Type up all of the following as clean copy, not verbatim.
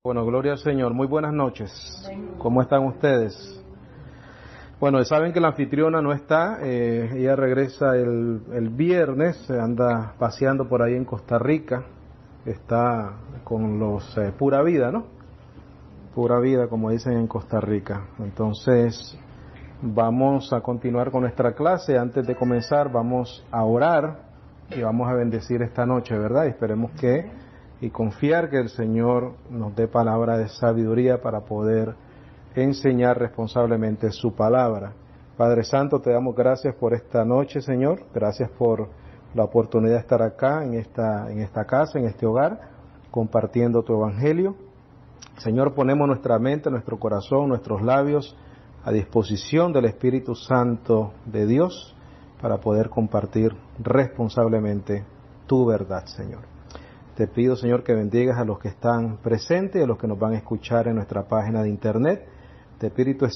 Bueno, gloria al Señor. Muy buenas noches. ¿Cómo están ustedes? Bueno, saben que la anfitriona no está. Ella regresa el viernes. Se anda paseando por ahí en Costa Rica. Está con los Pura Vida, ¿no? Pura Vida, como dicen en Costa Rica. Entonces, vamos a continuar con nuestra clase. Antes de comenzar, vamos a orar y vamos a bendecir esta noche, ¿verdad? Y esperemos y confiar que el Señor nos dé palabra de sabiduría para poder enseñar responsablemente su palabra. Padre Santo, te damos gracias por esta noche, Señor. Gracias por la oportunidad de estar acá, en esta casa, en este hogar, compartiendo tu evangelio. Señor, ponemos nuestra mente, nuestro corazón, nuestros labios a disposición del Espíritu Santo de Dios para poder compartir responsablemente tu verdad, Señor. Te pido, Señor, que bendigas a los que están presentes y a los que nos van a escuchar en nuestra página de internet. Te pido,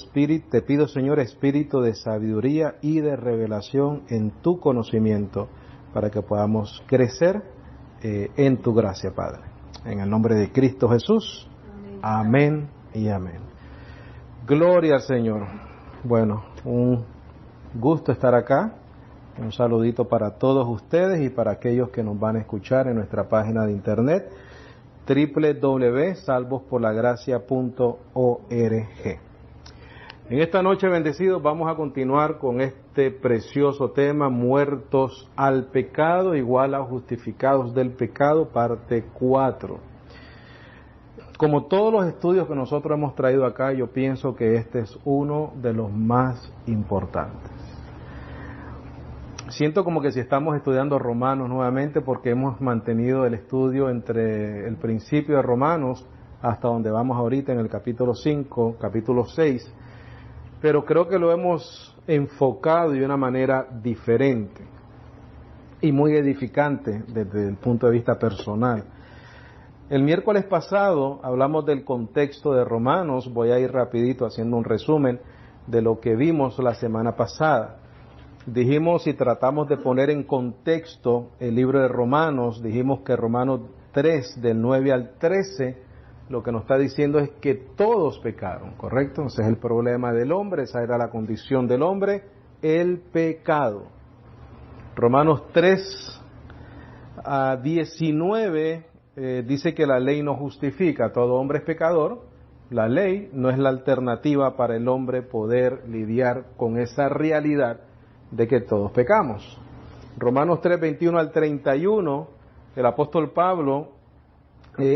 Señor, espíritu de sabiduría y de revelación en tu conocimiento para que podamos crecer en tu gracia, Padre. En el nombre de Cristo Jesús. Amén y amén. Gloria al Señor. Bueno, un gusto estar acá. Un saludito para todos ustedes y para aquellos que nos van a escuchar en nuestra página de internet www.salvosporlagracia.org. En esta noche, bendecidos, vamos a continuar con este precioso tema, muertos al pecado igual a justificados del pecado, parte 4. Como todos los estudios que nosotros hemos traído acá, yo pienso que este es uno de los más importantes. Siento como que si estamos estudiando Romanos nuevamente porque hemos mantenido el estudio entre el principio de Romanos hasta donde vamos ahorita en el capítulo 5, capítulo 6, pero creo que lo hemos enfocado de una manera diferente y muy edificante desde el punto de vista personal. El miércoles pasado hablamos del contexto de Romanos. Voy a ir rapidito haciendo un resumen de lo que vimos la semana pasada. Dijimos y tratamos de poner en contexto el libro de Romanos. Dijimos que Romanos 3, del 9 al 13, lo que nos está diciendo es que todos pecaron, ¿correcto? Ese es el problema del hombre, esa era la condición del hombre, el pecado. Romanos 3 a 19 dice que la ley no justifica, todo hombre es pecador. La ley no es la alternativa para el hombre poder lidiar con esa realidad de que todos pecamos. Romanos 3, 21 al 31, el apóstol Pablo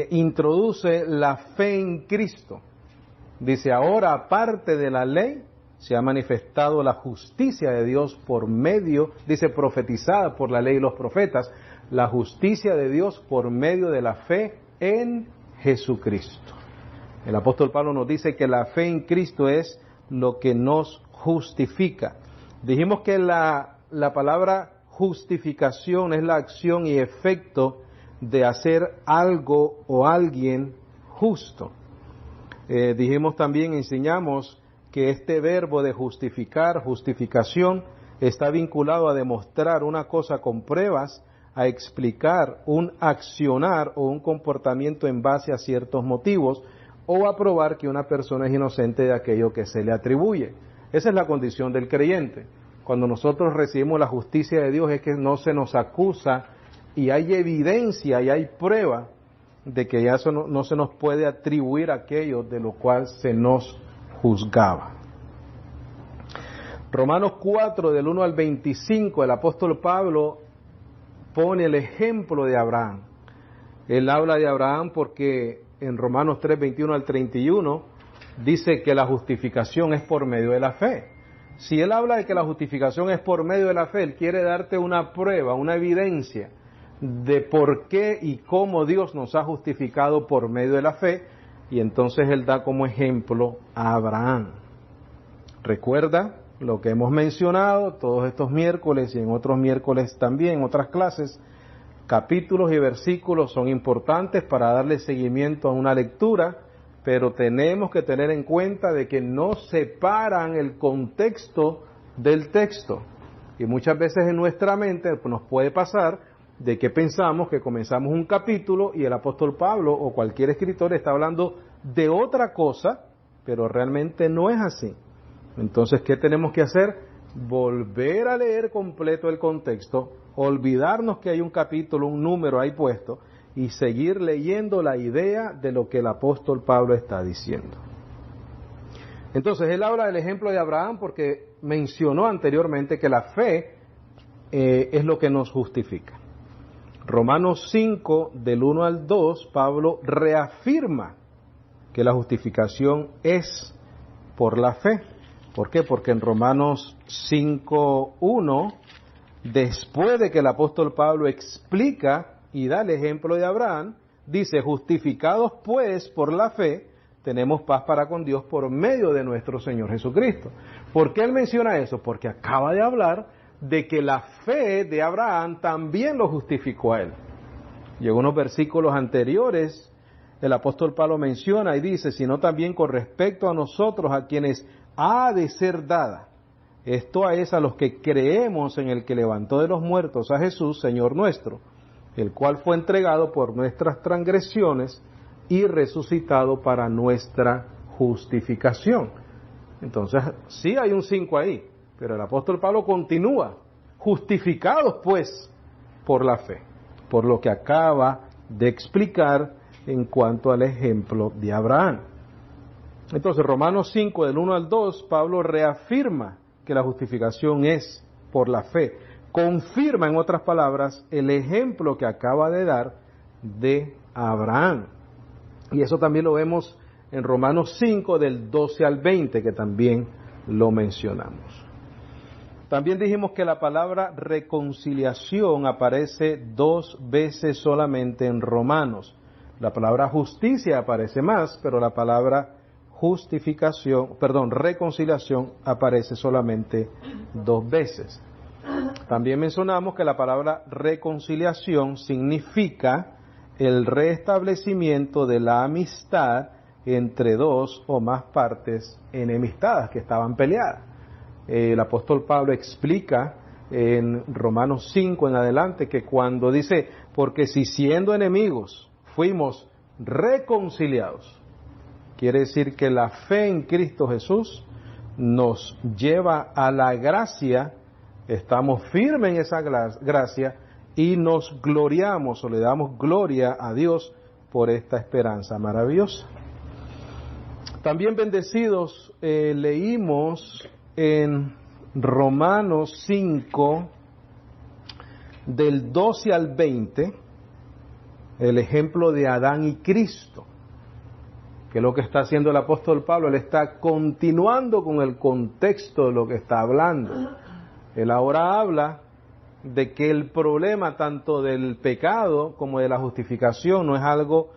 introduce la fe en Cristo. Dice, ahora aparte de la ley, se ha manifestado la justicia de Dios por medio, dice, profetizada por la ley y los profetas, la justicia de Dios por medio de la fe en Jesucristo. El apóstol Pablo nos dice que la fe en Cristo es lo que nos justifica. Dijimos que la palabra justificación es la acción y efecto de hacer algo o alguien justo. Dijimos también, enseñamos que este verbo de justificar, justificación, está vinculado a demostrar una cosa con pruebas, a explicar un accionar o un comportamiento en base a ciertos motivos, o a probar que una persona es inocente de aquello que se le atribuye. Esa es la condición del creyente. Cuando nosotros recibimos la justicia de Dios es que no se nos acusa y hay evidencia y hay prueba de que ya no se nos puede atribuir aquello de lo cual se nos juzgaba. Romanos 4, del 1 al 25, el apóstol Pablo pone el ejemplo de Abraham. Él habla de Abraham porque en Romanos 3, 21 al 31, dice que la justificación es por medio de la fe. Si él habla de que la justificación es por medio de la fe, él quiere darte una prueba, una evidencia de por qué y cómo Dios nos ha justificado por medio de la fe, y entonces él da como ejemplo a Abraham. Recuerda lo que hemos mencionado todos estos miércoles y en otros miércoles también, en otras clases. Capítulos y versículos son importantes para darle seguimiento a una lectura, pero tenemos que tener en cuenta de que no separan el contexto del texto. Y muchas veces en nuestra mente nos puede pasar de que pensamos que comenzamos un capítulo y el apóstol Pablo o cualquier escritor está hablando de otra cosa, pero realmente no es así. Entonces, ¿qué tenemos que hacer? Volver a leer completo el contexto, olvidarnos que hay un capítulo, un número ahí puesto, y seguir leyendo la idea de lo que el apóstol Pablo está diciendo. Entonces, él habla del ejemplo de Abraham porque mencionó anteriormente que la fe es lo que nos justifica. Romanos 5, del 1 al 2, Pablo reafirma que la justificación es por la fe. ¿Por qué? Porque en Romanos 5, 1, después de que el apóstol Pablo explica y da el ejemplo de Abraham, dice, justificados pues por la fe, tenemos paz para con Dios por medio de nuestro Señor Jesucristo. ¿Por qué él menciona eso? Porque acaba de hablar de que la fe de Abraham también lo justificó a él. Y en unos versículos anteriores, el apóstol Pablo menciona y dice, sino también con respecto a nosotros, a quienes ha de ser dada. Esto es a los que creemos en el que levantó de los muertos a Jesús, Señor nuestro, el cual fue entregado por nuestras transgresiones y resucitado para nuestra justificación. Entonces, sí hay un 5 ahí, pero el apóstol Pablo continúa, justificados pues por la fe, por lo que acaba de explicar en cuanto al ejemplo de Abraham. Entonces, Romanos 5, del 1 al 2, Pablo reafirma que la justificación es por la fe. Confirma, en otras palabras, el ejemplo que acaba de dar de Abraham. Y eso también lo vemos en Romanos 5, del 12 al 20, que también lo mencionamos. También dijimos que la palabra reconciliación aparece 2 veces solamente en Romanos. La palabra justicia aparece más, pero la palabra reconciliación aparece solamente 2 veces. También mencionamos que la palabra reconciliación significa el restablecimiento de la amistad entre 2 o más partes enemistadas que estaban peleadas. El apóstol Pablo explica en Romanos 5 en adelante que cuando dice, porque si siendo enemigos fuimos reconciliados, quiere decir que la fe en Cristo Jesús nos lleva a la gracia, estamos firmes en esa gracia y nos gloriamos o le damos gloria a Dios por esta esperanza maravillosa. También bendecidos, leímos en Romanos 5, del 12 al 20, el ejemplo de Adán y Cristo, que es lo que está haciendo el apóstol Pablo. Él está continuando con el contexto de lo que está hablando. Él ahora habla de que el problema tanto del pecado como de la justificación no es algo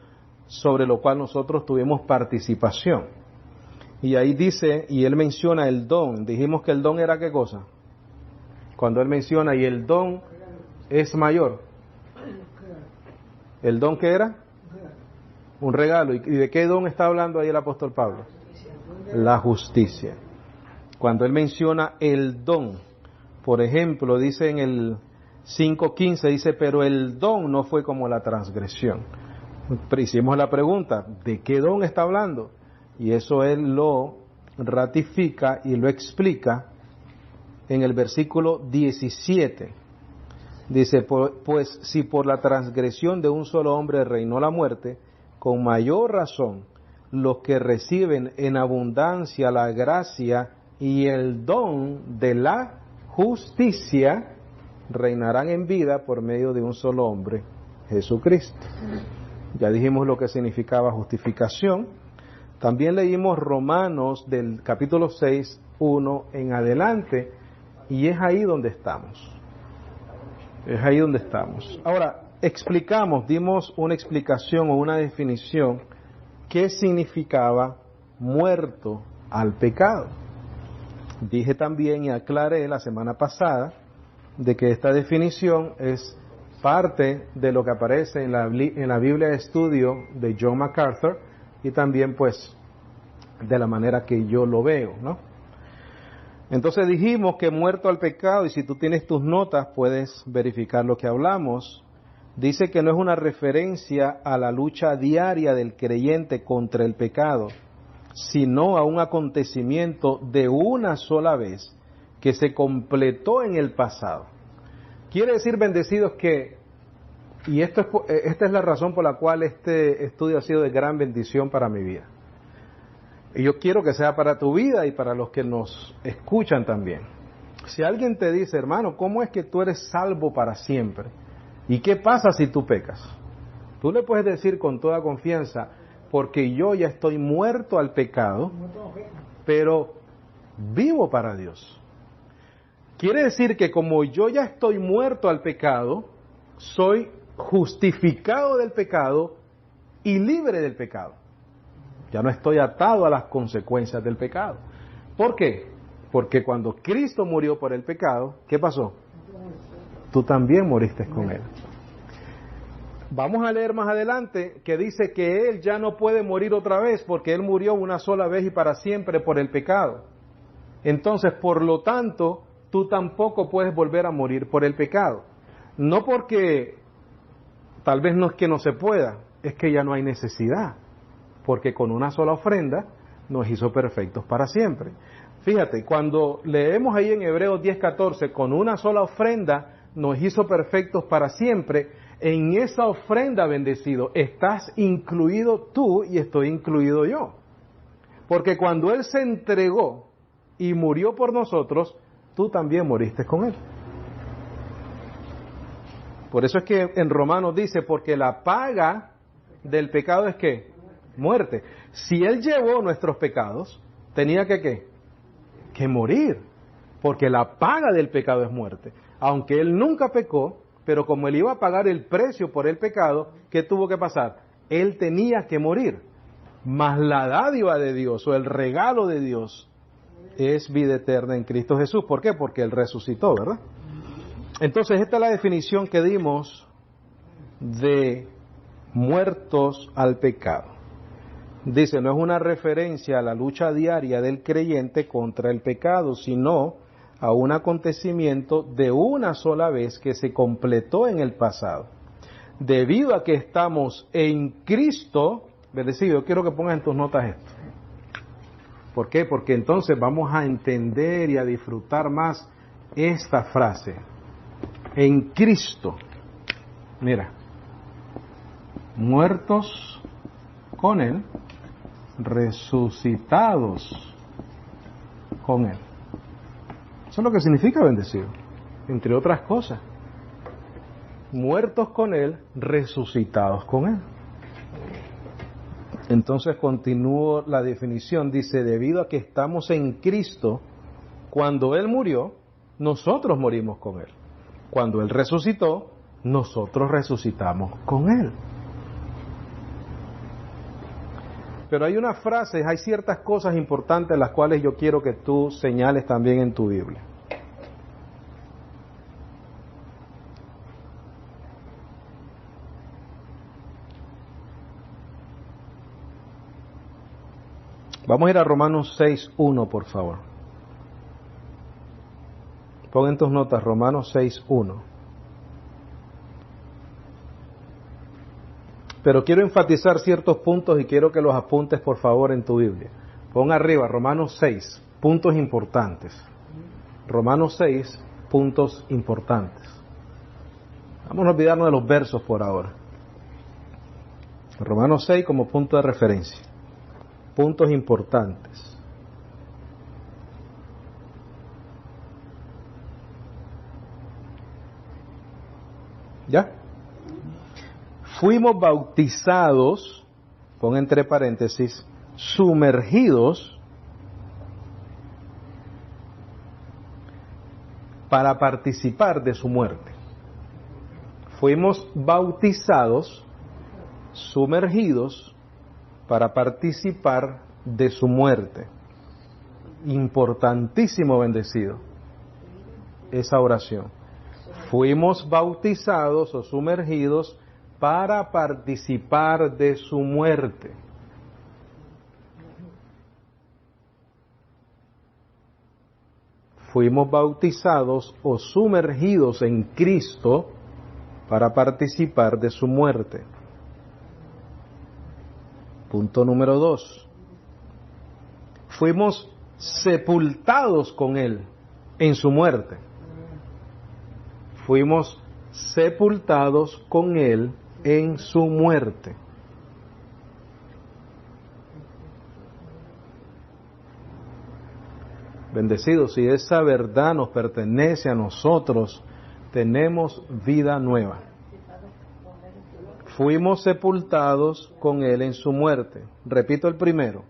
sobre lo cual nosotros tuvimos participación. Y ahí dice, y él menciona el don. Dijimos que el don era ¿qué cosa? Cuando él menciona, y el don es mayor. ¿El don qué era? Un regalo. ¿Y de qué don está hablando ahí el apóstol Pablo? La justicia. Cuando él menciona el don, por ejemplo, dice en el 5:15, dice, pero el don no fue como la transgresión. Pero hicimos la pregunta, ¿de qué don está hablando? Y eso él lo ratifica y lo explica en el versículo 17. Dice, pues si por la transgresión de un solo hombre reinó la muerte, con mayor razón los que reciben en abundancia la gracia y el don de la justicia reinarán en vida por medio de un solo hombre, Jesucristo. Ya dijimos lo que significaba justificación. También leímos Romanos del capítulo 6, 1 en adelante, y es ahí donde estamos. Es ahí donde estamos. Ahora, dimos una explicación o una definición qué significaba muerto al pecado. Dije también y aclaré la semana pasada de que esta definición es parte de lo que aparece en la Biblia de estudio de John MacArthur y también pues de la manera que yo lo veo, ¿no? Entonces dijimos que muerto al pecado, y si tú tienes tus notas puedes verificar lo que hablamos. dice que no es una referencia a la lucha diaria del creyente contra el pecado, sino a un acontecimiento de una sola vez que se completó en el pasado. Quiere decir, bendecidos, que, y esta es la razón por la cual este estudio ha sido de gran bendición para mi vida. Y yo quiero que sea para tu vida y para los que nos escuchan también. Si alguien te dice, hermano, ¿cómo es que tú eres salvo para siempre? ¿Y qué pasa si tú pecas? Tú le puedes decir con toda confianza, porque yo ya estoy muerto al pecado, pero vivo para Dios. Quiere decir que como yo ya estoy muerto al pecado, soy justificado del pecado y libre del pecado. Ya no estoy atado a las consecuencias del pecado. ¿Por qué? Porque cuando Cristo murió por el pecado, ¿qué pasó? Tú también moriste con Él. Vamos a leer más adelante que dice que Él ya no puede morir otra vez porque Él murió una sola vez y para siempre por el pecado. Entonces, por lo tanto, tú tampoco puedes volver a morir por el pecado. No porque, tal vez no es que no se pueda, es que ya no hay necesidad. Porque con una sola ofrenda nos hizo perfectos para siempre. Fíjate, cuando leemos ahí en Hebreos 10:14, con una sola ofrenda nos hizo perfectos para siempre, en esa ofrenda, bendecido, estás incluido tú y estoy incluido yo. Porque cuando Él se entregó y murió por nosotros, tú también moriste con Él. Por eso es que en Romanos dice, porque la paga del pecado es ¿qué? Muerte. Si Él llevó nuestros pecados, tenía que ¿qué? Que morir, porque la paga del pecado es muerte. Aunque Él nunca pecó, pero como Él iba a pagar el precio por el pecado, ¿qué tuvo que pasar? Él tenía que morir. Mas la dádiva de Dios, o el regalo de Dios, es vida eterna en Cristo Jesús. ¿Por qué? Porque Él resucitó, ¿verdad? Entonces, esta es la definición que dimos de muertos al pecado. Dice, no es una referencia a la lucha diaria del creyente contra el pecado, sino a un acontecimiento de una sola vez que se completó en el pasado. Debido a que estamos en Cristo, bendecido, yo quiero que pongas en tus notas esto. ¿Por qué? Porque entonces vamos a entender y a disfrutar más esta frase. En Cristo. Mira. Muertos con Él, resucitados con Él. Eso es lo que significa bendecido, entre otras cosas. Muertos con Él, resucitados con Él. Entonces continúo la definición, dice, debido a que estamos en Cristo, cuando Él murió, nosotros morimos con Él. Cuando Él resucitó, nosotros resucitamos con Él. Pero hay unas frases, hay ciertas cosas importantes las cuales yo quiero que tú señales también en tu Biblia. Vamos a ir a Romanos 6:1, por favor. Pon en tus notas Romanos 6:1. Pero quiero enfatizar ciertos puntos y quiero que los apuntes por favor en tu Biblia. Pon arriba Romanos 6, puntos importantes. Romanos 6, puntos importantes. Vamos a olvidarnos de los versos por ahora. Romanos 6 como punto de referencia. Puntos importantes. ¿Ya? Fuimos bautizados, pon entre paréntesis, sumergidos para participar de su muerte. Fuimos bautizados, sumergidos para participar de su muerte. Importantísimo, bendecido, esa oración. Fuimos bautizados o sumergidos para participar de su muerte. Fuimos bautizados o sumergidos en Cristo para participar de su muerte. Punto número 2. Fuimos sepultados con Él en su muerte. Fuimos sepultados con Él en su muerte. Bendecidos, si esa verdad nos pertenece a nosotros, tenemos vida nueva. Fuimos sepultados con Él en su muerte. Repito el primero.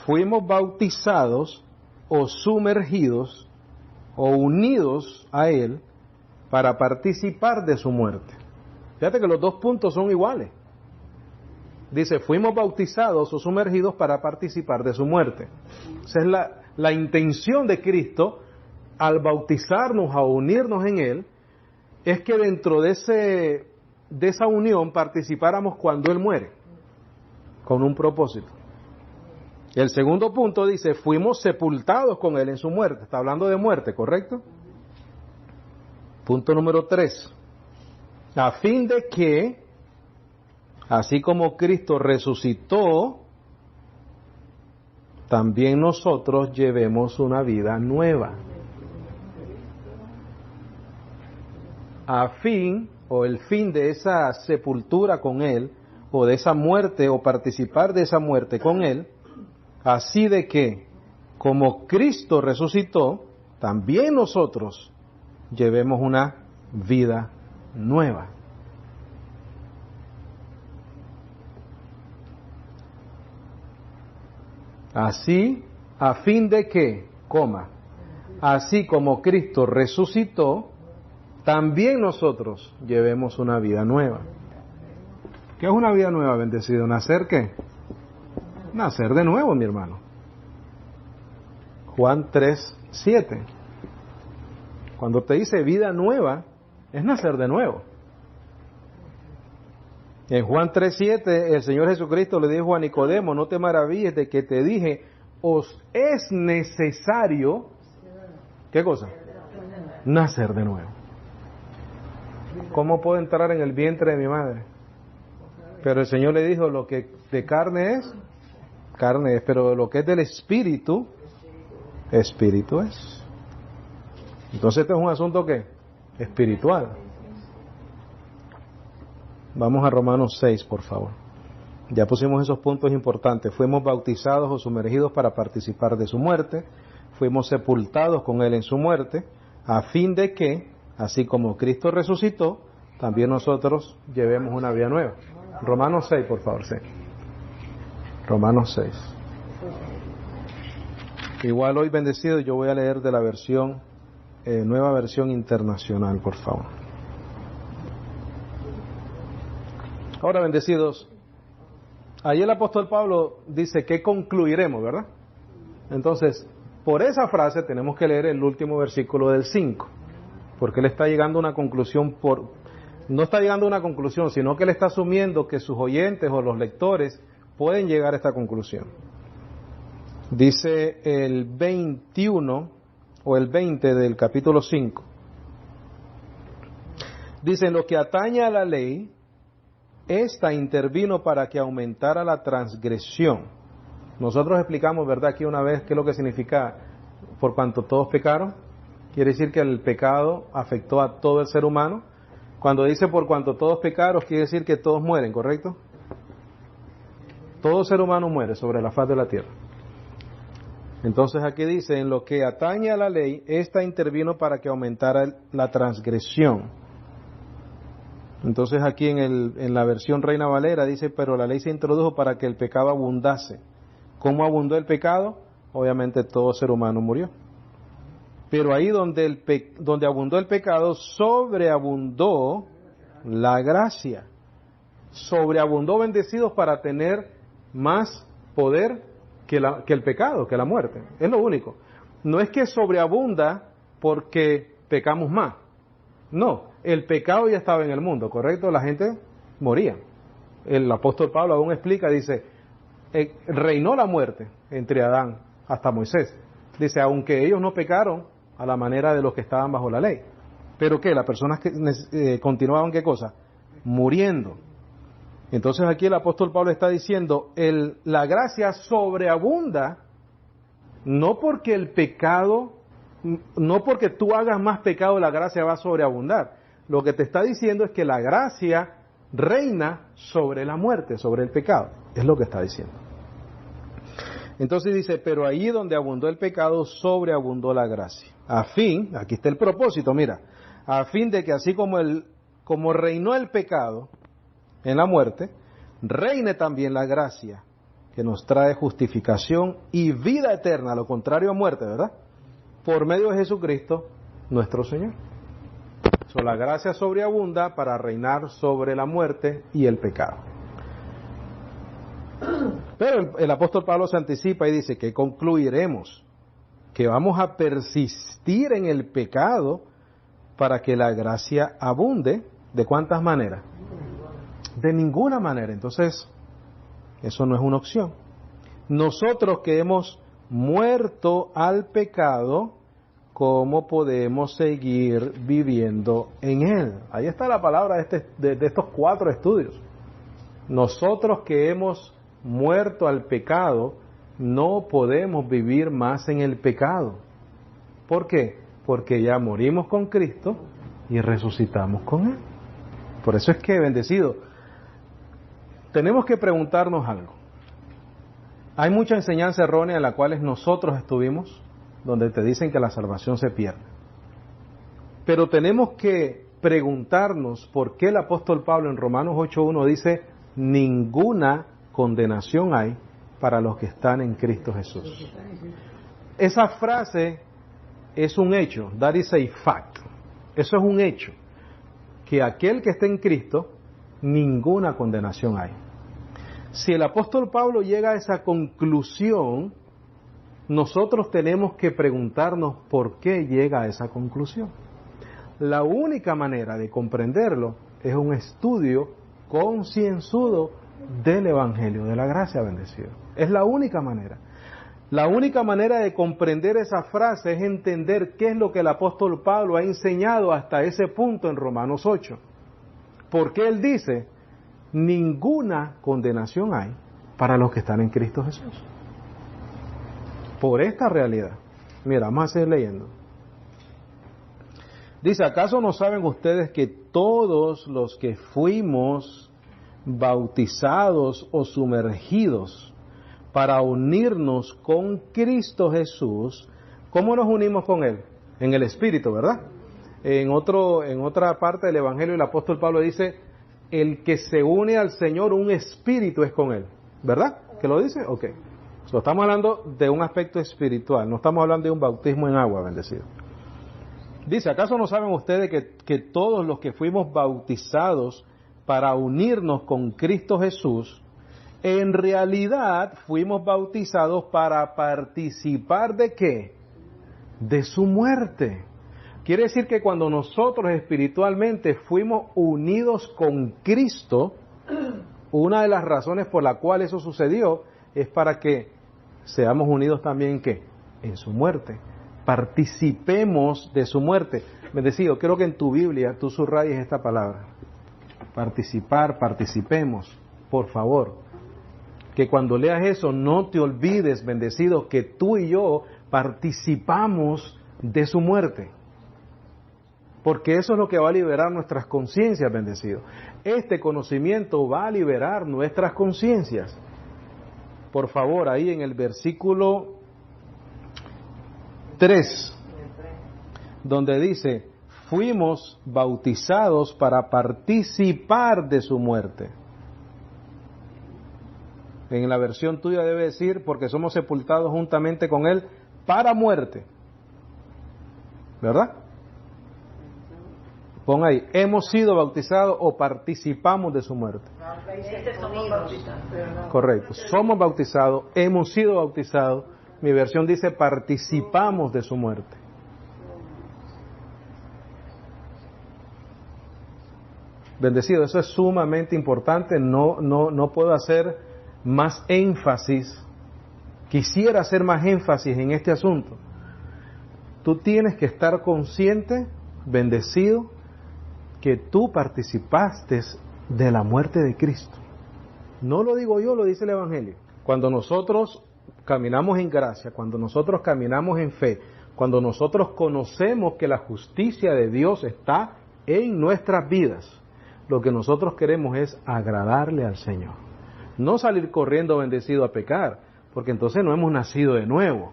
Fuimos bautizados o sumergidos o unidos a Él para participar de su muerte. Fíjate que los dos puntos son iguales. Dice, fuimos bautizados o sumergidos para participar de su muerte. Esa es la intención de Cristo al bautizarnos, a unirnos en Él, es que dentro de esa unión participáramos cuando Él muere, con un propósito. Y el segundo punto dice, fuimos sepultados con Él en su muerte. Está hablando de muerte, ¿correcto? Punto número 3. A fin de que, así como Cristo resucitó, también nosotros llevemos una vida nueva. A fin, o el fin de esa sepultura con Él, o de esa muerte, o participar de esa muerte con Él, así de que, como Cristo resucitó, también nosotros llevemos una vida nueva. Así, a fin de que, así como Cristo resucitó, también nosotros llevemos una vida nueva. ¿Qué es una vida nueva, bendecido? ¿Nacer qué? Nacer de nuevo, mi hermano. Juan 3:7. Cuando te dice vida nueva, es nacer de nuevo. En Juan 3:7, el Señor Jesucristo le dijo a Nicodemo, no te maravilles de que te dije, os es necesario, ¿qué cosa? Nacer de nuevo. ¿Cómo puedo entrar en el vientre de mi madre? Pero el Señor le dijo, lo que de carne es, pero lo que es del espíritu, espíritu es. Entonces este es un asunto ¿qué? Espiritual. Vamos a Romanos 6, por favor. Ya pusimos esos puntos importantes. Fuimos bautizados o sumergidos para participar de su muerte. Fuimos sepultados con Él en su muerte, a fin de que, así como Cristo resucitó, también nosotros llevemos una vida nueva. Romanos 6, por favor, sí. Romanos 6. Igual hoy, bendecido, yo voy a leer de la versión, nueva versión internacional, por favor. Ahora, bendecidos, ahí el apóstol Pablo dice que concluiremos, ¿verdad? Entonces, por esa frase tenemos que leer el último versículo del 5, porque él está llegando a una conclusión no está llegando a una conclusión, sino que él está asumiendo que sus oyentes o los lectores pueden llegar a esta conclusión. Dice el 21 o el 20 del capítulo 5. Dice, en lo que atañe a la ley, esta intervino para que aumentara la transgresión. Nosotros explicamos, ¿verdad?, aquí una vez qué es lo que significa por cuanto todos pecaron. Quiere decir que el pecado afectó a todo el ser humano. Cuando dice por cuanto todos pecaron, quiere decir que todos mueren, ¿correcto? Todo ser humano muere sobre la faz de la tierra. Entonces aquí dice, en lo que atañe a la ley, esta intervino para que aumentara la transgresión. Entonces aquí en la versión Reina Valera dice, pero la ley se introdujo para que el pecado abundase. ¿Cómo abundó el pecado? Obviamente todo ser humano murió. Pero ahí donde abundó el pecado, sobreabundó la gracia. Sobreabundó, bendecidos, para tener más poder que el pecado, que la muerte. Es lo único. No es que sobreabunda porque pecamos más. No, el pecado ya estaba en el mundo, ¿correcto? La gente moría. El apóstol Pablo aún explica, dice, reinó la muerte entre Adán hasta Moisés. Dice, aunque ellos no pecaron a la manera de los que estaban bajo la ley. ¿Pero qué? Las personas que continuaban, ¿qué cosa? Muriendo. Entonces aquí el apóstol Pablo está diciendo, la gracia sobreabunda, no porque el pecado, no porque tú hagas más pecado, la gracia va a sobreabundar. Lo que te está diciendo es que la gracia reina sobre la muerte, sobre el pecado. Es lo que está diciendo. Entonces dice, pero ahí donde abundó el pecado, sobreabundó la gracia. A fin, aquí está el propósito, mira, a fin de que así como reinó el pecado en la muerte, reine también la gracia, que nos trae justificación y vida eterna, lo contrario a muerte, ¿verdad? Por medio de Jesucristo, nuestro Señor. La gracia sobreabunda para reinar sobre la muerte y el pecado. Pero el apóstol Pablo se anticipa y dice que concluiremos, que vamos a persistir en el pecado para que la gracia abunde. ¿De cuántas maneras? De ninguna manera. Entonces, eso no es una opción. Nosotros que hemos muerto al pecado, ¿cómo podemos seguir viviendo en él? Ahí está la palabra de estos 4 estudios. Nosotros que hemos muerto al pecado, no podemos vivir más en el pecado. ¿Por qué? Porque ya morimos con Cristo y resucitamos con Él. Por eso es que, bendecido, tenemos que preguntarnos algo. Hay mucha enseñanza errónea en la cual nosotros estuvimos, donde te dicen que la salvación se pierde. Pero tenemos que preguntarnos por qué el apóstol Pablo en Romanos 8.1 dice, ninguna condenación hay para los que están en Cristo Jesús. Esa frase es un hecho, that is a fact. Eso es un hecho, que aquel que está en Cristo, ninguna condenación hay. Si el apóstol Pablo llega a esa conclusión, nosotros tenemos que preguntarnos por qué llega a esa conclusión. La única manera de comprenderlo es un estudio concienzudo del Evangelio, de la gracia, bendecido. Es la única manera. La única manera de comprender esa frase es entender qué es lo que el apóstol Pablo ha enseñado hasta ese punto en Romanos 8. Porque él dice, ninguna condenación hay para los que están en Cristo Jesús. Por esta realidad. Mira, vamos a seguir leyendo. Dice, ¿acaso no saben ustedes que todos los que fuimos bautizados o sumergidos para unirnos con Cristo Jesús, ¿cómo nos unimos con Él? En el Espíritu, ¿verdad? En otra parte del Evangelio el apóstol Pablo dice, el que se une al Señor, un espíritu es con Él, ¿verdad? ¿Que lo dice? Ok. Estamos hablando de un aspecto espiritual, no estamos hablando de un bautismo en agua, bendecido. Dice, ¿acaso no saben ustedes que todos los que fuimos bautizados para unirnos con Cristo Jesús, en realidad fuimos bautizados para participar ¿de qué? De su muerte. Quiere decir que cuando nosotros espiritualmente fuimos unidos con Cristo, una de las razones por la cual eso sucedió es para que seamos unidos también ¿en qué? En su muerte. Participemos de su muerte. Bendecido, quiero que en tu Biblia tú subrayes esta palabra. Participar, participemos, por favor. Que cuando leas eso no te olvides, bendecido, que tú y yo participamos de su muerte. Porque eso es lo que va a liberar nuestras conciencias, bendecido. Este conocimiento va a liberar nuestras conciencias. Por favor, ahí en el versículo 3, donde dice, fuimos bautizados para participar de su muerte. En la versión tuya debe decir, porque somos sepultados juntamente con Él para muerte. ¿Verdad? Pon ahí, hemos sido bautizados o participamos de su muerte. Correcto, somos bautizados, hemos sido bautizados. Mi versión dice participamos de su muerte. Bendecido, eso es sumamente importante, no puedo hacer más énfasis, quisiera hacer más énfasis en este asunto. Tú tienes que estar consciente bendecido, que tú participaste de la muerte de Cristo. No lo digo yo, lo dice el Evangelio. Cuando nosotros caminamos en gracia, cuando nosotros caminamos en fe, cuando nosotros conocemos que la justicia de Dios está en nuestras vidas, lo que nosotros queremos es agradarle al Señor. No salir corriendo bendecido a pecar, porque entonces no hemos nacido de nuevo.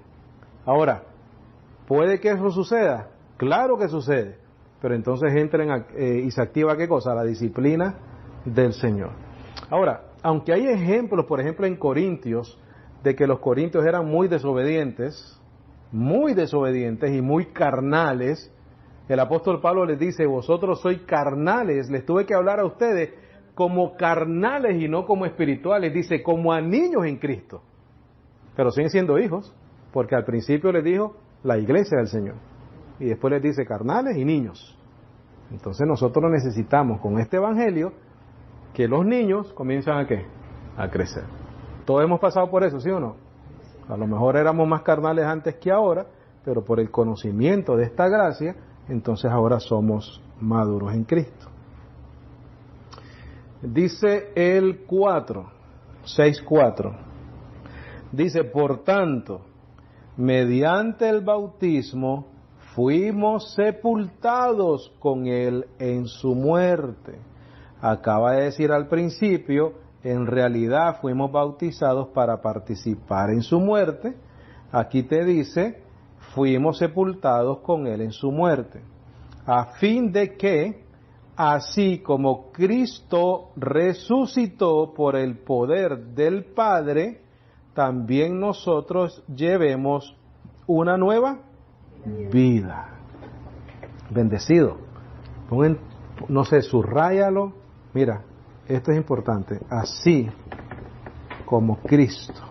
Ahora, ¿puede que eso suceda? Claro que sucede, pero entonces entren y se activa ¿qué cosa? La disciplina del Señor. Ahora, aunque hay ejemplos, por ejemplo en Corintios, de que los corintios eran muy desobedientes y muy carnales, el apóstol Pablo les dice, vosotros sois carnales, les tuve que hablar a ustedes como carnales y no como espirituales, dice, como a niños en Cristo, pero siguen siendo hijos, porque al principio les dijo la iglesia del Señor, y después les dice carnales y niños. Entonces nosotros necesitamos con este evangelio que los niños comienzan a ¿qué? A crecer. Todos hemos pasado por eso, ¿sí o no? A lo mejor éramos más carnales antes que ahora, pero por el conocimiento de esta gracia, entonces ahora somos maduros en Cristo. Dice el 6:4. Dice, por tanto, mediante el bautismo fuimos sepultados con Él en su muerte. Acaba de decir al principio, en realidad fuimos bautizados para participar en su muerte. Aquí te dice, fuimos sepultados con Él en su muerte, a fin de que, así como Cristo resucitó por el poder del Padre, también nosotros llevemos una nueva vida. Bendecido. No sé, subráyalo. Mira, esto es importante. Así como Cristo.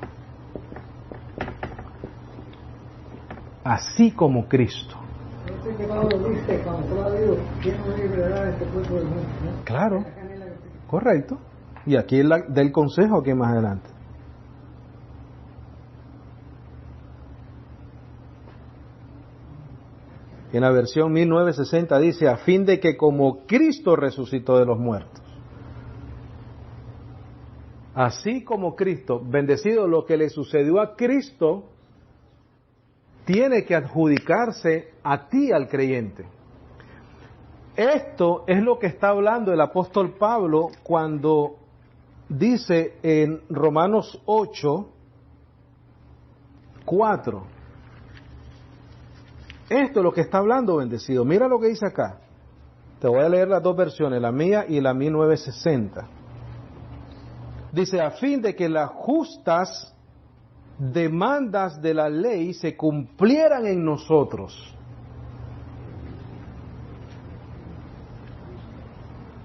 Así como Cristo. Claro, correcto. Y aquí del consejo aquí más adelante. En la versión 1960 dice, a fin de que como Cristo resucitó de los muertos. Así como Cristo, bendecido, lo que le sucedió a Cristo, tiene que adjudicarse a ti, al creyente. Esto es lo que está hablando el apóstol Pablo cuando dice en Romanos 8:4. Esto es lo que está hablando, bendecido. Mira lo que dice acá. Te voy a leer las dos versiones, la mía y la 1960. Dice, a fin de que las justas demandas de la ley se cumplieran en nosotros.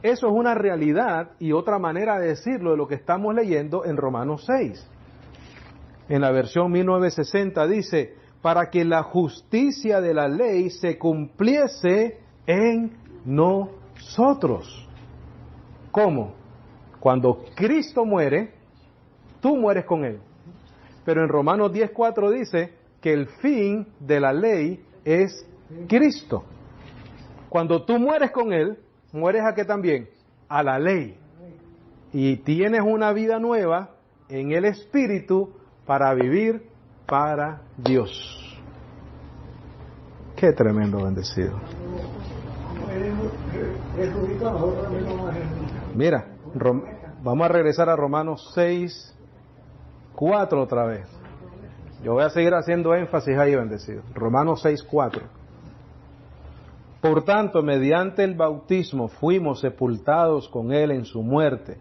Eso es una realidad y otra manera de decirlo de lo que estamos leyendo en Romanos 6. En la versión 1960 dice, para que la justicia de la ley se cumpliese en nosotros. ¿Cómo? Cuando Cristo muere, tú mueres con Él. Pero en Romanos 10:4 dice que el fin de la ley es Cristo. Cuando tú mueres con Él, mueres ¿a qué también? A la ley. Y tienes una vida nueva en el Espíritu para vivir para Dios. Qué tremendo, bendecido. Mira, vamos a regresar a Romanos 6:4 otra vez. Yo voy a seguir haciendo énfasis ahí, bendecido. Romanos 6:4. Por tanto, mediante el bautismo fuimos sepultados con Él en su muerte,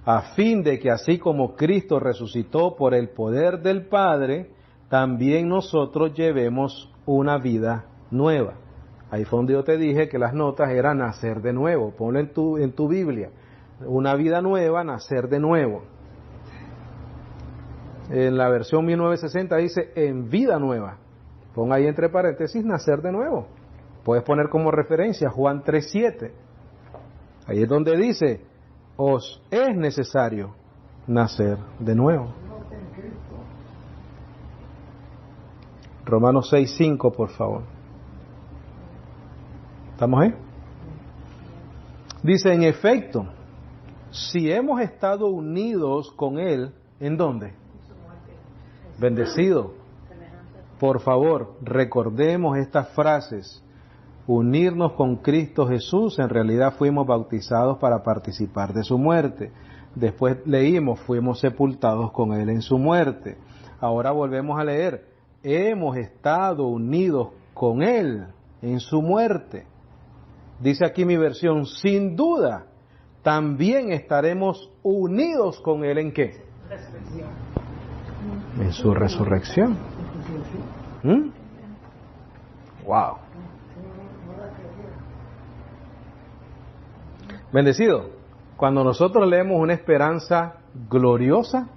a fin de que así como Cristo resucitó por el poder del Padre, también nosotros llevemos una vida nueva. Ahí fue donde yo te dije que las notas eran nacer de nuevo. Ponlo en tu Biblia. Una vida nueva, nacer de nuevo. En la versión 1960 dice en vida nueva. Pon ahí entre paréntesis nacer de nuevo. Puedes poner como referencia Juan 3:7. Ahí es donde dice, os es necesario nacer de nuevo. Romanos 6:5, por favor. ¿Estamos ahí? Dice, en efecto, si hemos estado unidos con Él, ¿en dónde? Bendecido. Por favor, recordemos estas frases. Unirnos con Cristo Jesús, en realidad fuimos bautizados para participar de su muerte. Después leímos, fuimos sepultados con Él en su muerte. Ahora volvemos a leer, hemos estado unidos con Él en su muerte. Dice aquí mi versión, sin duda, también estaremos unidos con Él ¿en qué? En su resurrección. Wow. Bendecido, cuando nosotros leemos una esperanza gloriosa,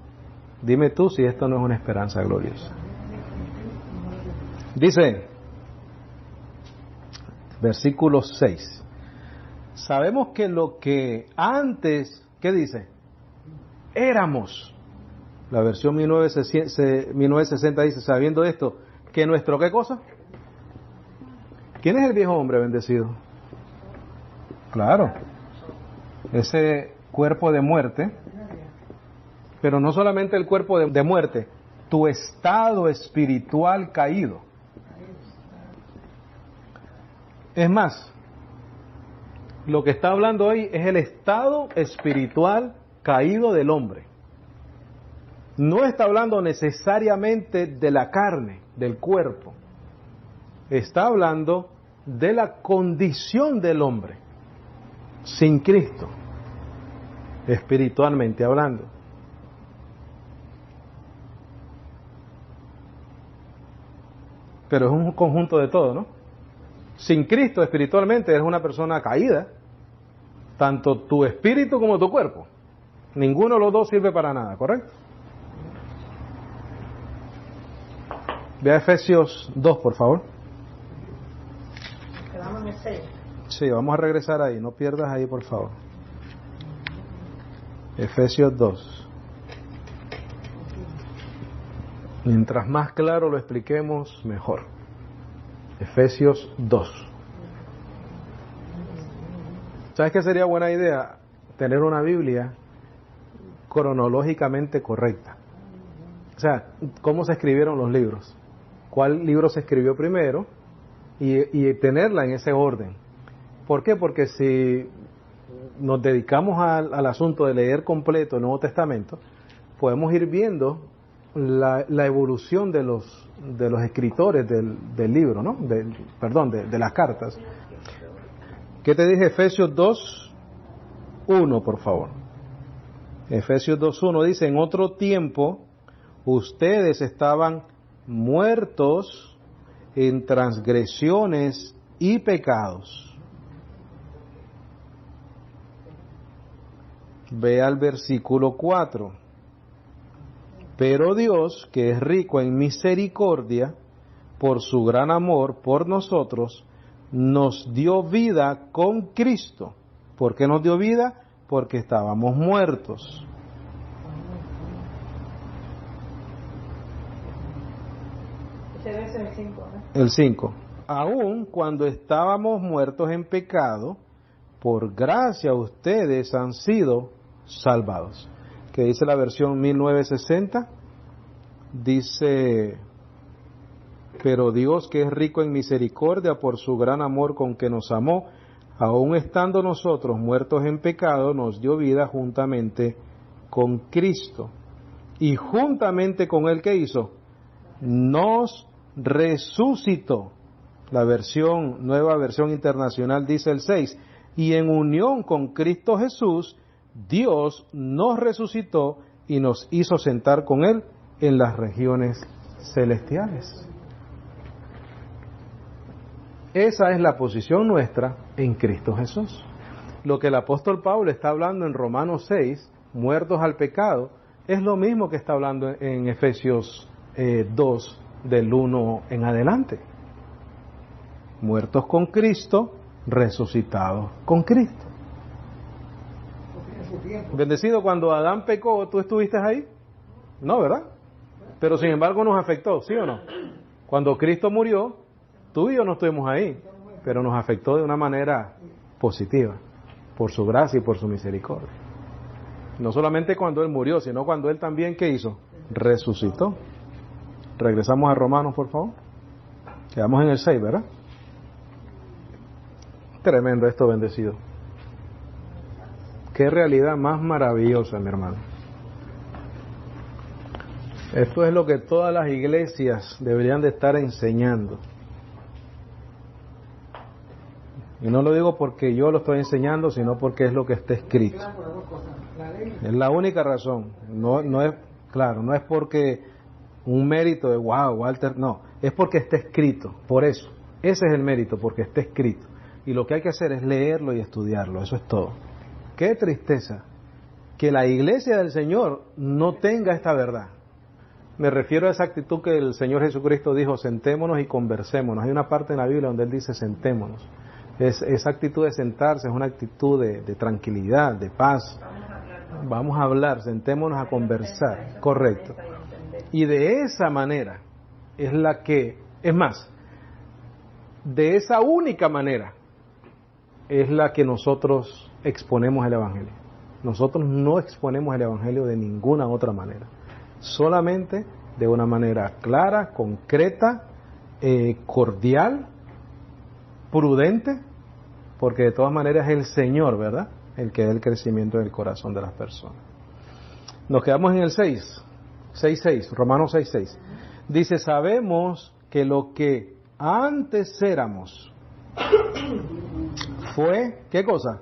dime tú si esto no es una esperanza gloriosa. Dice, versículo 6, sabemos que lo que antes, ¿qué dice? Éramos. La versión 1960 dice, sabiendo esto, que nuestro, ¿qué cosa? ¿Quién es el viejo hombre bendecido? Claro, ese cuerpo de muerte, pero no solamente el cuerpo de muerte, tu estado espiritual caído. Es más, lo que está hablando hoy es el estado espiritual caído del hombre. No está hablando necesariamente de la carne, del cuerpo. Está hablando de la condición del hombre sin Cristo, espiritualmente hablando. Pero es un conjunto de todo, ¿no? Sin Cristo espiritualmente eres una persona caída, tanto tu espíritu como tu cuerpo. Ninguno de los dos sirve para nada, ¿correcto? Ve a Efesios 2, por favor. Quedamos en el 6. Sí, vamos a regresar ahí, no pierdas ahí, por favor. Efesios 2. Mientras más claro lo expliquemos, mejor. Efesios 2. ¿Sabes qué sería buena idea? Tener una Biblia cronológicamente correcta. O sea, cómo se escribieron los libros. ¿Cuál libro se escribió primero? Y tenerla en ese orden. ¿Por qué? Porque si nos dedicamos al asunto de leer completo el Nuevo Testamento, podemos ir viendo la evolución de los escritores del libro, ¿no? De las cartas. ¿Qué te dije? Efesios 2:1, por favor. Efesios 2:1 dice, en otro tiempo ustedes estaban muertos en transgresiones y pecados. Ve al versículo 4. Pero Dios, que es rico en misericordia, por su gran amor por nosotros, nos dio vida con Cristo. ¿Por qué nos dio vida? Porque estábamos muertos. Ese es el 5, ¿no? El 5. Aun cuando estábamos muertos en pecado, por gracia ustedes han sido salvados. Que dice la versión 1960, dice, pero Dios, que es rico en misericordia por su gran amor con que nos amó, aun estando nosotros muertos en pecado, nos dio vida juntamente con Cristo. Y juntamente con Él, ¿qué hizo? Nos resucitó. La nueva versión internacional dice el 6, y en unión con Cristo Jesús, Dios nos resucitó y nos hizo sentar con Él en las regiones celestiales. Esa es la posición nuestra en Cristo Jesús. Lo que el apóstol Pablo está hablando en Romanos 6, muertos al pecado, es lo mismo que está hablando en Efesios 2, del 1 en adelante. Muertos con Cristo, resucitados con Cristo. Bendecido, cuando Adán pecó, ¿tú estuviste ahí? No, ¿verdad? Pero sin embargo nos afectó, ¿sí o no? Cuando Cristo murió, tú y yo no estuvimos ahí. pero nos afectó de una manera positiva, por su gracia y por su misericordia. No solamente cuando Él murió, sino cuando Él también, ¿qué hizo? Resucitó. Regresamos a Romanos, por favor. Quedamos en el 6, ¿verdad? Tremendo esto, bendecido. Qué realidad más maravillosa, mi hermano. Esto es lo que todas las iglesias deberían de estar enseñando. Y no lo digo porque yo lo estoy enseñando, sino porque es lo que está escrito. Es la única razón. No es, claro, no es porque un mérito de wow, Walter, no. Es porque está escrito. Por eso. Ese es el mérito, porque está escrito. Y lo que hay que hacer es leerlo y estudiarlo. Eso es todo. Qué tristeza que la iglesia del Señor no tenga esta verdad. Me refiero a esa actitud que el Señor Jesucristo dijo, sentémonos y conversémonos. Hay una parte en la Biblia donde Él dice sentémonos. Esa actitud de sentarse es una actitud de tranquilidad, de paz. Vamos a hablar, sentémonos a conversar. Correcto. Y de esa manera es la que, es más, de esa única manera es la que nosotros exponemos el Evangelio. Nosotros no exponemos el Evangelio de ninguna otra manera. Solamente de una manera clara, concreta, cordial, prudente, porque de todas maneras es el Señor, ¿verdad?, el que da el crecimiento del corazón de las personas. Nos quedamos en el 6.6, Romanos 6.6. Dice, sabemos que lo que antes éramos fue, ¿qué cosa?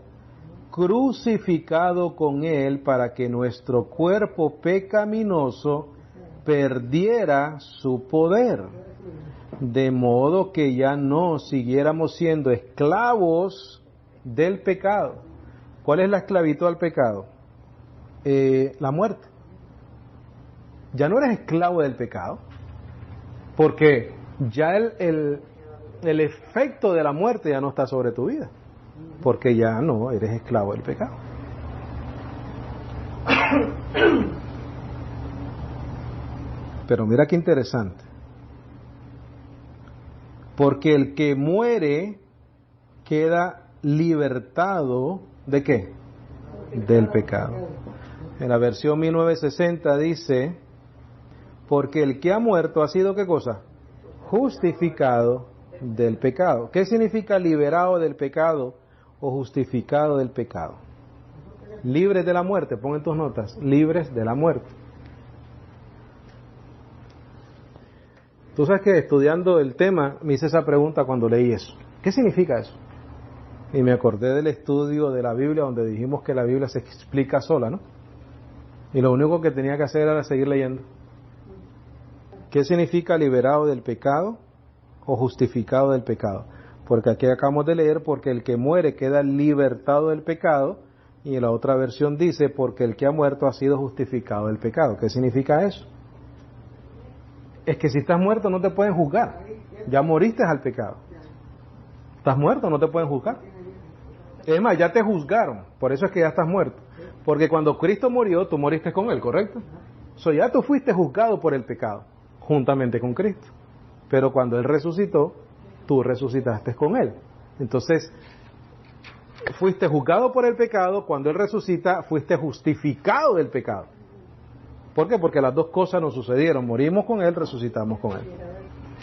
Crucificado con Él para que nuestro cuerpo pecaminoso perdiera su poder, de modo que ya no siguiéramos siendo esclavos del pecado. ¿Cuál es la esclavitud al pecado? La muerte. Ya no eres esclavo del pecado, porque ya el efecto de la muerte ya no está sobre tu vida, porque ya no eres esclavo del pecado. Pero mira qué interesante. Porque el que muere queda libertado ¿de qué? Del pecado. En la versión 1960 dice, porque el que ha muerto ha sido ¿qué cosa? Justificado del pecado. ¿Qué significa liberado del pecado o justificado del pecado? Libres de la muerte, pon en tus notas, libres de la muerte. Tú sabes que estudiando el tema me hice esa pregunta cuando leí eso. ¿Qué significa eso? Y me acordé del estudio de la Biblia donde dijimos que la Biblia se explica sola, ¿no? Y lo único que tenía que hacer era seguir leyendo. ¿Qué significa liberado del pecado o justificado del pecado? Porque aquí acabamos de leer, porque el que muere queda libertado del pecado, y en la otra versión dice, porque el que ha muerto ha sido justificado del pecado. ¿Qué significa eso? Es que si estás muerto no te pueden juzgar. Ya moriste al pecado. Estás muerto, no te pueden juzgar. Es más, ya te juzgaron, por eso es que ya estás muerto. Porque cuando Cristo murió, tú moriste con Él, ¿correcto? Ya tú fuiste juzgado por el pecado, juntamente con Cristo. Pero cuando Él resucitó, tú resucitaste con Él. Entonces, fuiste juzgado por el pecado, cuando Él resucita, fuiste justificado del pecado. ¿Por qué? Porque las dos cosas nos sucedieron, morimos con Él, resucitamos con Él.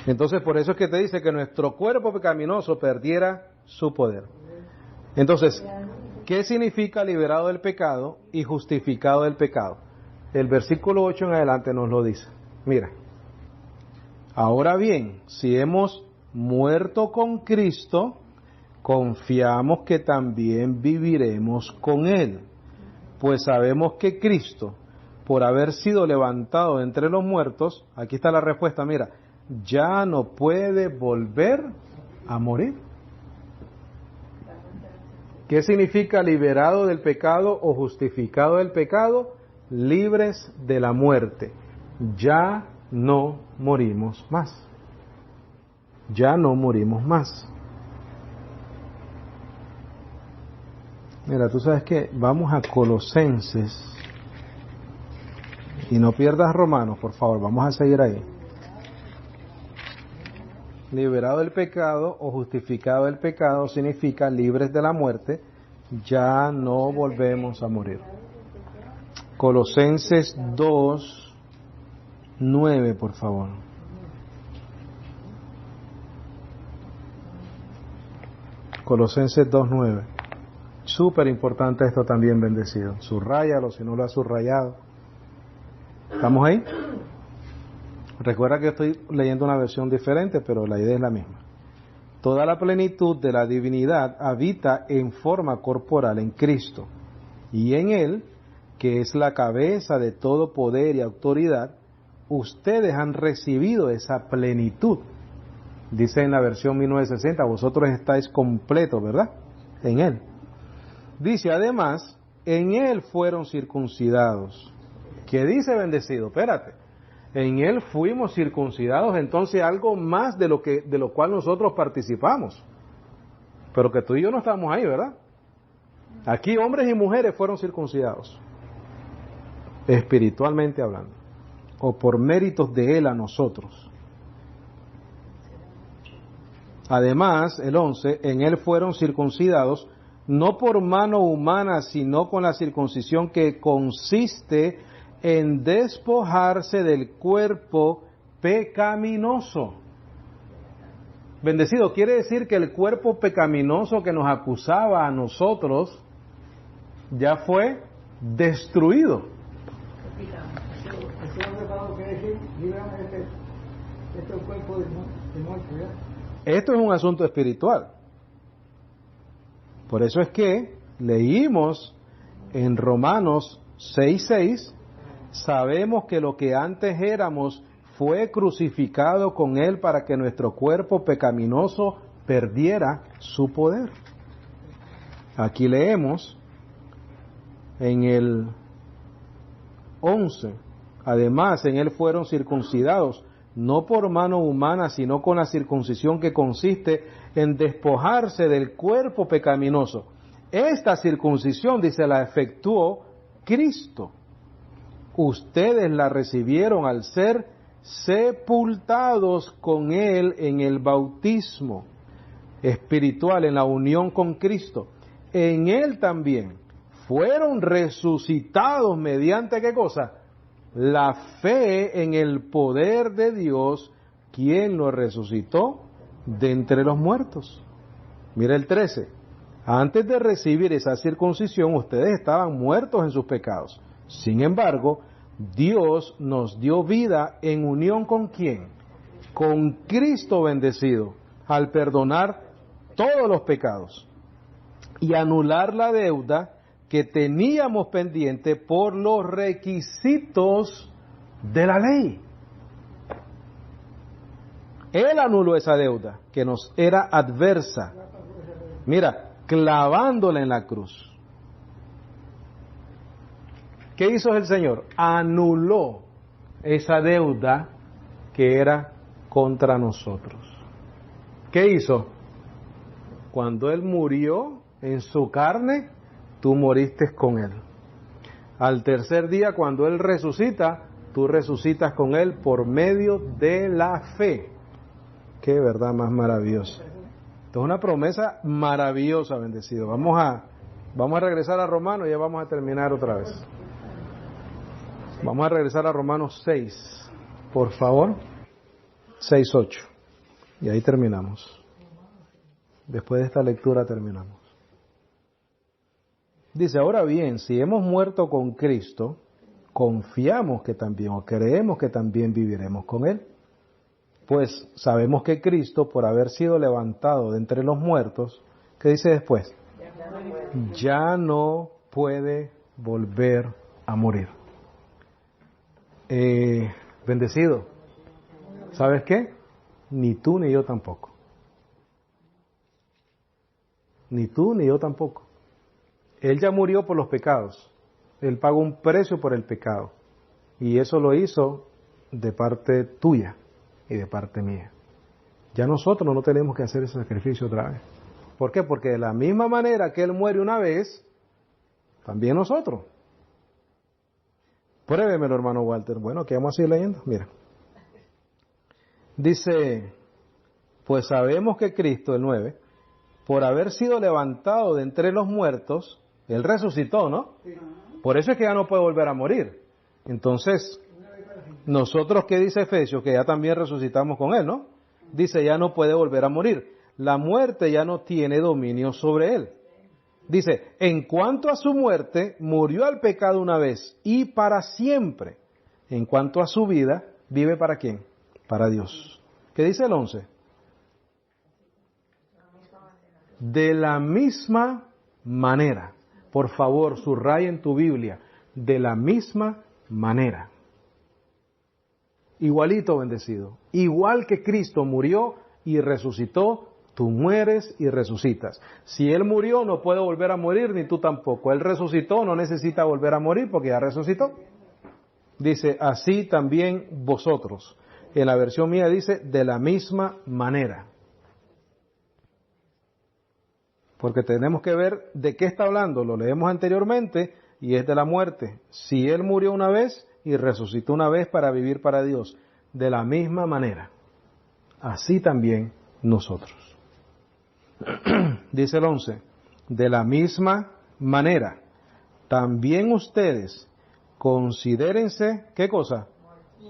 Entonces, por eso es que te dice que nuestro cuerpo pecaminoso perdiera su poder. Entonces, ¿qué significa liberado del pecado y justificado del pecado? El versículo 8 en adelante nos lo dice. Mira, ahora bien, si hemos muerto con Cristo, confiamos que también viviremos con Él, pues sabemos que Cristo, por haber sido levantado entre los muertos, aquí está la respuesta, mira, ya no puede volver a morir. ¿Qué significa liberado del pecado o justificado del pecado? Libres de la muerte. Ya no morimos más. Ya no morimos más. Mira, tú sabes que vamos a Colosenses. Y no pierdas Romanos, por favor, vamos a seguir ahí. Liberado del pecado o justificado del pecado significa libres de la muerte, ya no volvemos a morir. Colosenses 2:9, por favor. Colosenses 2:9. Súper importante esto también, bendecido. Subrayalo si no lo has subrayado. ¿Estamos ahí? Recuerda que estoy leyendo una versión diferente, pero la idea es la misma. Toda la plenitud de la divinidad habita en forma corporal en Cristo, y en Él, que es la cabeza de todo poder y autoridad, ustedes han recibido esa plenitud. Dice en la versión 1960, vosotros estáis completos, ¿verdad? En Él. Dice además, en Él fueron circuncidados. ¿Qué dice bendecido? Espérate. En Él fuimos circuncidados, entonces algo más de lo cual nosotros participamos. Pero que tú y yo no estamos ahí, ¿verdad? Aquí hombres y mujeres fueron circuncidados, espiritualmente hablando, o por méritos de Él a nosotros. Además, el 11, en Él fueron circuncidados, no por mano humana, sino con la circuncisión que consiste en despojarse del cuerpo pecaminoso. Bendecido, quiere decir que el cuerpo pecaminoso que nos acusaba a nosotros ya fue destruido. Esto es un asunto espiritual. Por eso es que leímos en Romanos 6:6, sabemos que lo que antes éramos fue crucificado con Él para que nuestro cuerpo pecaminoso perdiera su poder. Aquí leemos en el 11, además en Él fueron circuncidados, no por mano humana, sino con la circuncisión que consiste en despojarse del cuerpo pecaminoso. Esta circuncisión, dice, la efectuó Cristo. Ustedes la recibieron al ser sepultados con Él en el bautismo espiritual, en la unión con Cristo. En Él también fueron resucitados mediante ¿qué cosa? La fe en el poder de Dios, quien lo resucitó de entre los muertos. Mira el 13. Antes de recibir esa circuncisión, ustedes estaban muertos en sus pecados. Sin embargo, Dios nos dio vida en unión ¿con quién? Con Cristo bendecido, al perdonar todos los pecados y anular la deuda que teníamos pendiente por los requisitos de la ley. Él anuló esa deuda que nos era adversa. Mira, clavándola en la cruz. ¿Qué hizo el Señor? Anuló esa deuda que era contra nosotros. ¿Qué hizo? Cuando Él murió en su carne, tú moriste con Él. Al tercer día, cuando Él resucita, tú resucitas con Él por medio de la fe. Qué verdad más maravillosa. Esto es una promesa maravillosa, bendecido. Vamos a regresar a Romanos y ya vamos a terminar otra vez. Vamos a regresar a Romanos 6, por favor. 6:8. Y ahí terminamos. Después de esta lectura terminamos. Dice, ahora bien, si hemos muerto con Cristo, confiamos que también, o creemos que también viviremos con Él. Pues sabemos que Cristo, por haber sido levantado de entre los muertos, ¿qué dice después? Ya no puede volver a morir. Bendecido. ¿Sabes qué? Ni tú ni yo tampoco. Ni tú ni yo tampoco. Él ya murió por los pecados. Él pagó un precio por el pecado. Y eso lo hizo de parte tuya y de parte mía. Ya nosotros no tenemos que hacer ese sacrificio otra vez. ¿Por qué? Porque de la misma manera que Él muere una vez, también nosotros. Pruébemelo, hermano Walter. Bueno, ¿qué vamos a seguir leyendo? Mira. Dice, Pues sabemos que Cristo, el 9, por haber sido levantado de entre los muertos, Él resucitó, ¿no? Por eso es que ya no puede volver a morir. Entonces, nosotros, ¿qué dice Efesios? Que ya también resucitamos con Él, ¿no? Dice, ya no puede volver a morir. La muerte ya no tiene dominio sobre Él. Dice, en cuanto a su muerte, murió al pecado una vez y para siempre. En cuanto a su vida, vive ¿para quién? Para Dios. ¿Qué dice el 11? De la misma manera. Por favor, subraya en tu Biblia. De la misma manera. Igualito, bendecido. Igual que Cristo murió y resucitó, tú mueres y resucitas. Si Él murió, no puede volver a morir, ni tú tampoco. Él resucitó, no necesita volver a morir porque ya resucitó. Dice, así también vosotros. En la versión mía dice, de la misma manera. Porque tenemos que ver de qué está hablando. Lo leemos anteriormente y es de la muerte. Si Él murió una vez y resucitó una vez para vivir para Dios, de la misma manera, así también nosotros. Dice el 11, de la misma manera, también ustedes considérense, ¿qué cosa?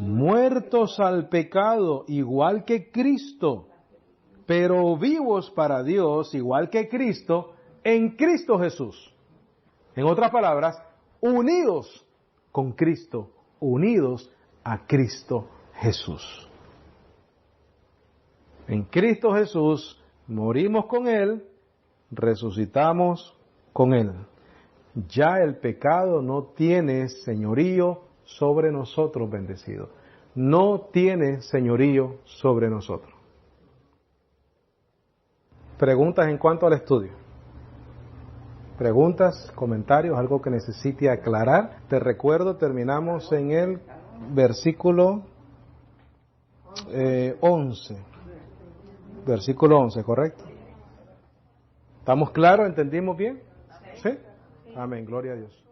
Muertos al pecado, igual que Cristo, pero vivos para Dios, igual que Cristo, en Cristo Jesús. En otras palabras, unidos con Cristo, unidos a Cristo Jesús. En Cristo Jesús morimos con Él, resucitamos con Él. Ya el pecado no tiene señorío sobre nosotros, bendecidos. No tiene señorío sobre nosotros. Preguntas en cuanto al estudio. Preguntas, comentarios, algo que necesite aclarar. Te recuerdo, terminamos en el versículo 11. Versículo 11, ¿correcto? ¿Estamos claros? ¿Entendimos bien? ¿Sí? Amén, gloria a Dios.